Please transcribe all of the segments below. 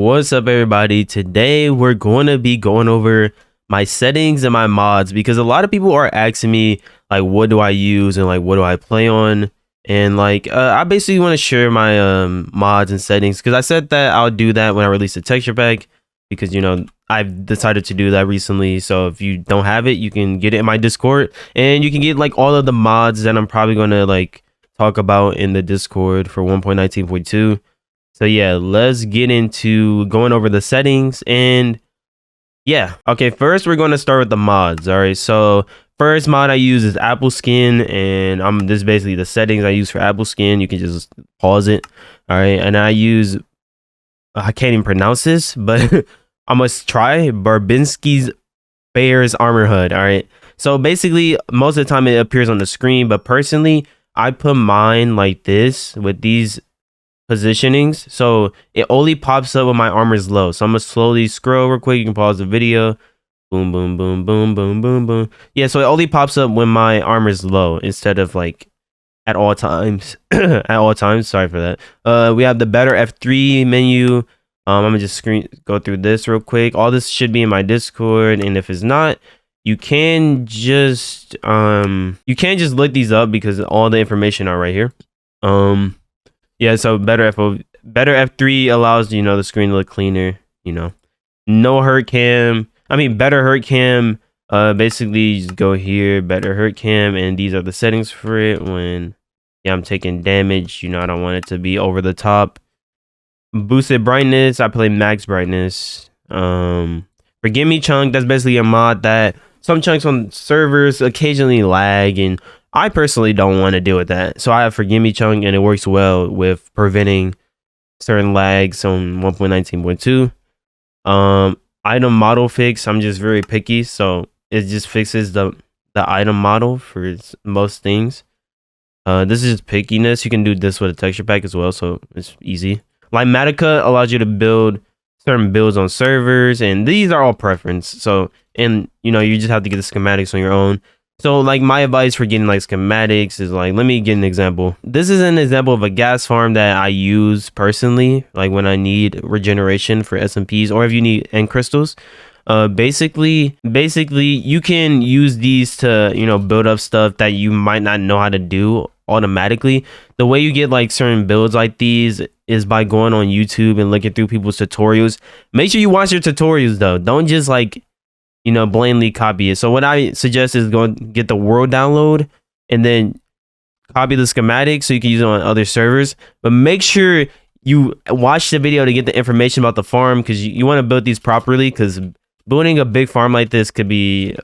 What's up, everybody? Today we're going to be going over my settings and my mods, because a lot of people are asking me like, what do I use and like what do I play on, and like I basically want to share my mods and settings, because I said that I'll do that when I release the texture pack, because I've decided to do that recently. So if you don't have it, you can get it in my Discord, and you can get like all of the mods that I'm probably gonna like talk about in the Discord for 1.19.2. So yeah, let's get into going over the settings. And yeah, okay, first we're going to start with the mods. All right, so first mod I use is Apple Skin, and this is basically the settings I use for Apple Skin. You can just pause it. All right, and I can't even pronounce this, but I must try Barbinski's Bear's Armor HUD. All right, so basically most of the time it appears on the screen, but personally I put mine like this with these positionings, so it only pops up when my armor is low. So I'm gonna slowly scroll real quick. You can pause the video. Boom, boom, boom, boom, boom, boom, boom. Yeah, so it only pops up when my armor is low instead of like at all times. At all times. Sorry for that. We have the better F3 menu. I'm gonna just go through this real quick. All this should be in my Discord, and if it's not, you can just look these up because all the information are right here. Yeah, so better F3 allows the screen to look cleaner. No hurt cam. Better hurt cam. Basically just go here, better hurt cam, and these are the settings for it. When I'm taking damage, I don't want it to be over the top. Boosted brightness, I play max brightness. Forgive me chunk, that's basically a mod that some chunks on servers occasionally lag, and I personally don't want to deal with that. So I have Forgive Me Chunk, and it works well with preventing certain lags on 1.19.2. Item model fix, I'm just very picky, so it just fixes the item model for most things. This is just pickiness. You can do this with a texture pack as well, so it's easy. Limatica allows you to build certain builds on servers, and these are all preference. So, and you just have to get the schematics on your own. So like my advice for getting like schematics is like, let me get an example. This is an example of a gas farm that I use personally, like when I need regeneration for SMPs, or if you need end crystals. Basically you can use these to build up stuff that you might not know how to do automatically. The way you get like certain builds like these is by going on YouTube and looking through people's tutorials. Make sure you watch your tutorials though. Don't just like blatantly copy it. So what I suggest is go and get the world download and then copy the schematic so you can use it on other servers. But make sure you watch the video to get the information about the farm, because you want to build these properly, because building a big farm like this could be,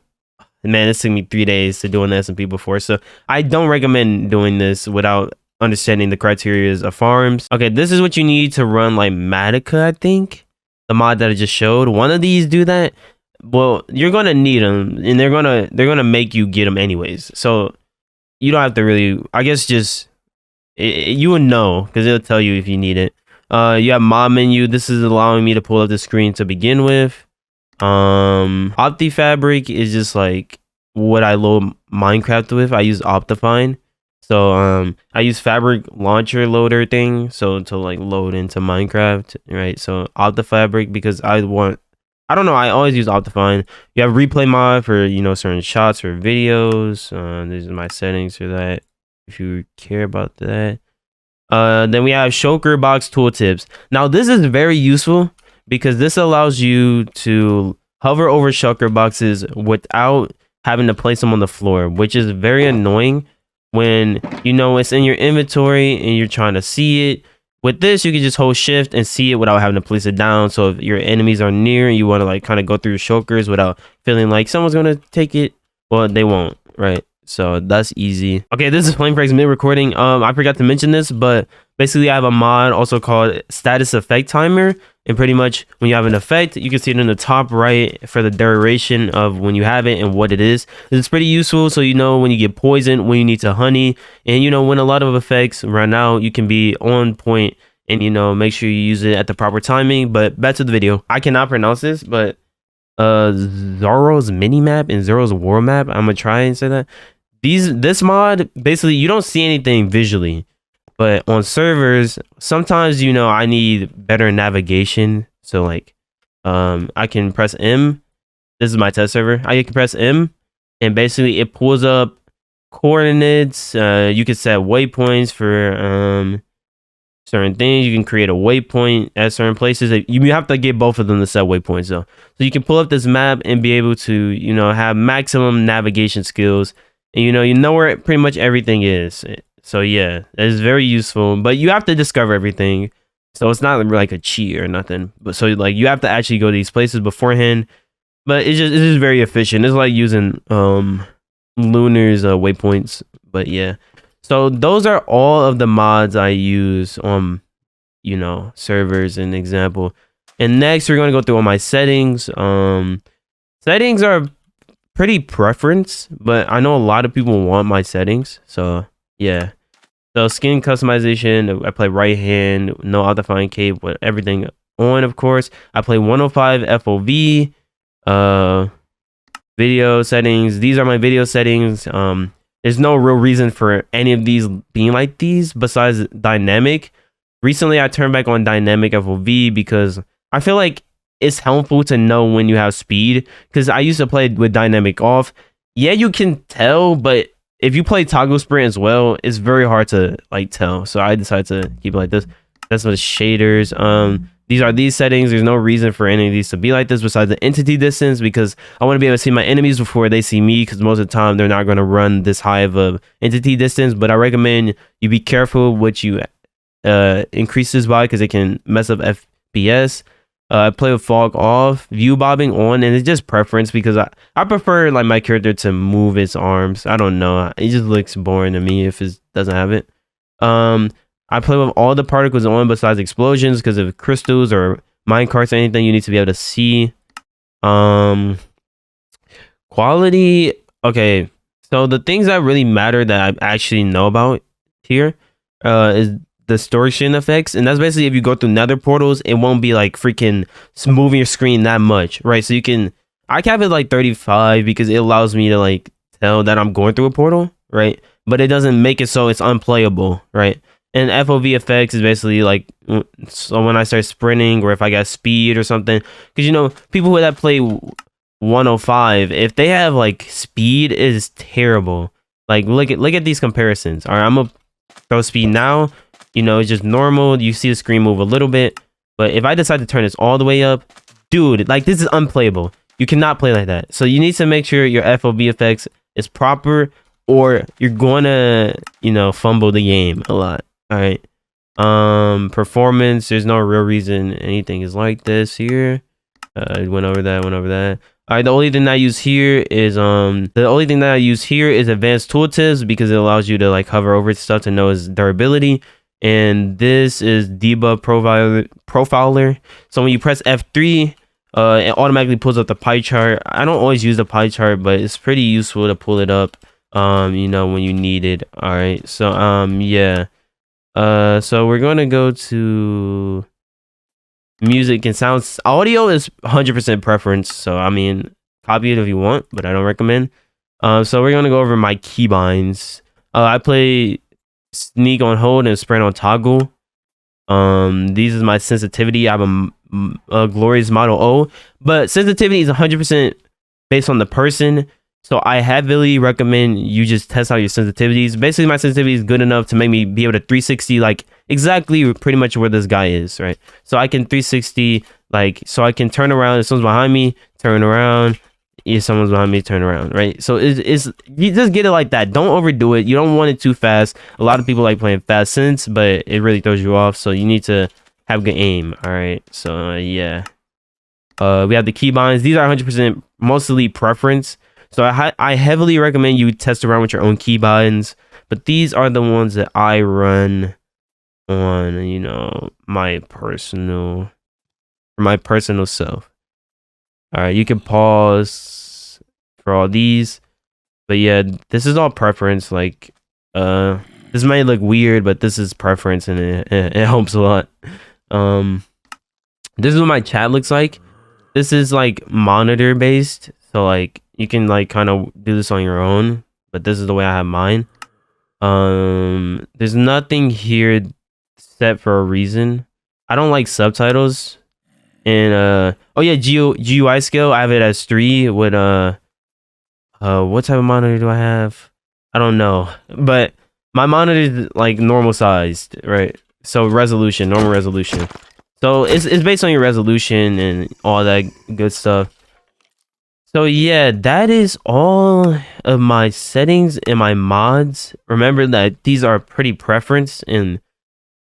man, this took me 3 days to do an SMP before. So I don't recommend doing this without understanding the criteria of farms. Okay, this is what you need to run like Matica, I think. The mod that I just showed. One of these do that. Well, you're gonna need them, and they're gonna make you get them anyways. So you don't have to really, I guess, just you would know, because it'll tell you if you need it. You have mod menu. This is allowing me to pull up the screen to begin with. OptiFabric is just like what I load Minecraft with. I use Optifine. So I use fabric launcher loader thing, so to like load into Minecraft, right? So OptiFabric, because I don't know, I always use Optifine. You have replay mod for certain shots or videos. These are my settings for that, if you care about that. Then we have shulker box tooltips. Now this is very useful, because this allows you to hover over shulker boxes without having to place them on the floor, which is very annoying when it's in your inventory and you're trying to see it. With this, you can just hold shift and see it without having to place it down. So if your enemies are near and you want to like kind of go through your shulkers without feeling like someone's going to take it, well, they won't, right? So that's easy. Okay, this is FlameFrags mid recording. I forgot to mention this, but basically I have a mod also called status effect timer. And pretty much when you have an effect, you can see it in the top right for the duration of when you have it and what it is. It's pretty useful, so when you get poisoned, when you need to honey, and when a lot of effects run out, you can be on point and make sure you use it at the proper timing. But back to the video. I cannot pronounce this, but Zoro's mini map and Zoro's war map, I'm gonna try and say that. This mod, basically you don't see anything visually. But on servers, sometimes, I need better navigation So like, I can press M. This is my test server. I can press M, and basically it pulls up coordinates. You can set waypoints for certain things. You can create a waypoint at certain places. You have to get both of them to set waypoints though. So you can pull up this map and be able to, you know, have maximum navigation skills, and you know where pretty much everything is. So yeah, it's very useful, but you have to discover everything. So it's not like a cheat or nothing. But so like you have to actually go to these places beforehand. But it's just very efficient. It's like using Lunar's waypoints. But yeah. So those are all of the mods I use on, you know, servers, an example. And next we're gonna go through all my settings. Settings are pretty preference, but I know a lot of people want my settings. So yeah. So skin customization, I play right hand, no auto-define cape, with everything on, of course. I play 105 FOV. Video settings. These are my video settings. There's no real reason for any of these being like these besides dynamic. Recently, I turned back on dynamic FOV because I feel like it's helpful to know when you have speed. Because I used to play with dynamic off. Yeah, you can tell, but if you play toggle sprint as well, it's very hard to like tell. So I decided to keep it like this. That's the shaders. These are these settings. There's no reason for any of these to be like this besides the entity distance, because I want to be able to see my enemies before they see me, because most of the time they're not going to run this high of a entity distance. But I recommend you be careful what you increase this by, because it can mess up FPS. I play with fog off, view bobbing on, and it's just preference because I prefer like my character to move its arms. I don't know. It just looks boring to me if it doesn't have it. I play with all the particles on besides explosions, because of crystals or minecarts or anything you need to be able to see. Quality. Okay. So the things that really matter that I actually know about here is distortion effects. And that's basically if you go through nether portals, it won't be like freaking moving your screen that much, right? So I can have it like 35 because it allows me to like tell that I'm going through a portal, right? But it doesn't make it so it's unplayable, right? And FOV effects is basically like, so when I start sprinting or if I got speed or something, because you know, people that play 105, if they have like speed, it is terrible. Like look at these comparisons. All right, I'm gonna throw speed now. You know, it's just normal. You see the screen move a little bit, but if I decide to turn this all the way up, dude, like this is unplayable. You cannot play like that. So you need to make sure your FOV effects is proper, or you're gonna, you know, fumble the game a lot. All right. Performance. There's no real reason anything is like this here. Went over that. All right. The only thing that I use here is advanced tooltips, because it allows you to like hover over stuff to know its durability. And this is debug profiler. So when you press F3, it automatically pulls up the pie chart. I don't always use the pie chart, but it's pretty useful to pull it up. You know, when you need it. All right. So yeah. So we're gonna go to music and sounds. Audio is 100% preference, so I mean, copy it if you want, but I don't recommend. So we're gonna go over my keybinds. I play sneak on hold and sprint on toggle. These is my sensitivity. I have a glorious model O, but sensitivity is 100% based on the person. So I heavily recommend you just test out your sensitivities. Basically, my sensitivity is good enough to make me be able to 360, like exactly pretty much where this guy is, right? So I can 360, like, so I can turn around if someone's behind me, turn around. If someone's behind me, turn around, right? So it's you just get it like that. Don't overdo it. You don't want it too fast. A lot of people like playing fast sense, but it really throws you off. So you need to have good aim, all right? So yeah. We have the keybinds. These are 100% mostly preference. So I heavily recommend you test around with your own keybinds, but these are the ones that I run on, you know, my personal self. All right, you can pause for all these, but yeah, this is all preference. Like, this might look weird, but this is preference, and it helps a lot. This is what my chat looks like. This is like monitor based, so like you can like kind of do this on your own, but this is the way I have mine. There's nothing here set for a reason. I don't like subtitles. And oh yeah, GUI scale, I have it as 3 with what type of monitor do I have? I don't know, but my monitor is like normal sized, right? So resolution, normal resolution. So it's based on your resolution and all that good stuff. So yeah, that is all of my settings and my mods. Remember that these are pretty preference, and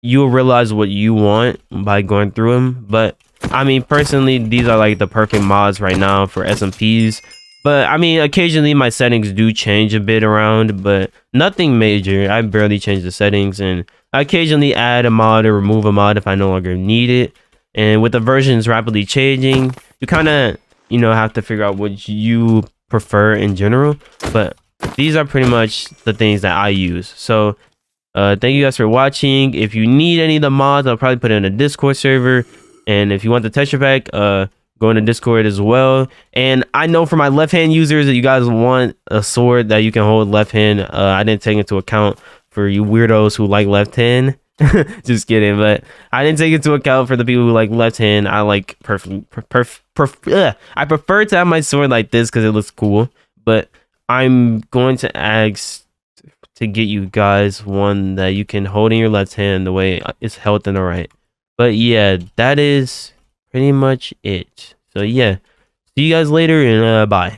you'll realize what you want by going through them. But I mean, personally, these are like the perfect mods right now for SMPs. But I mean, occasionally my settings do change a bit around, but nothing major. I barely change the settings, and I occasionally add a mod or remove a mod if I no longer need it. And with the versions rapidly changing, you kind of, have to figure out what you prefer in general. But these are pretty much the things that I use. So thank you guys for watching. If you need any of the mods, I'll probably put it in a Discord server. And if you want the texture pack, go into Discord as well. And I know for my left hand users that you guys want a sword that you can hold left hand. I didn't take into account for you weirdos who like left hand. Just kidding, but I didn't take into account for the people who like left hand. I like I prefer to have my sword like this because it looks cool. But I'm going to ask to get you guys one that you can hold in your left hand the way it's held in the right. But yeah, that is pretty much it. So yeah, see you guys later, and bye.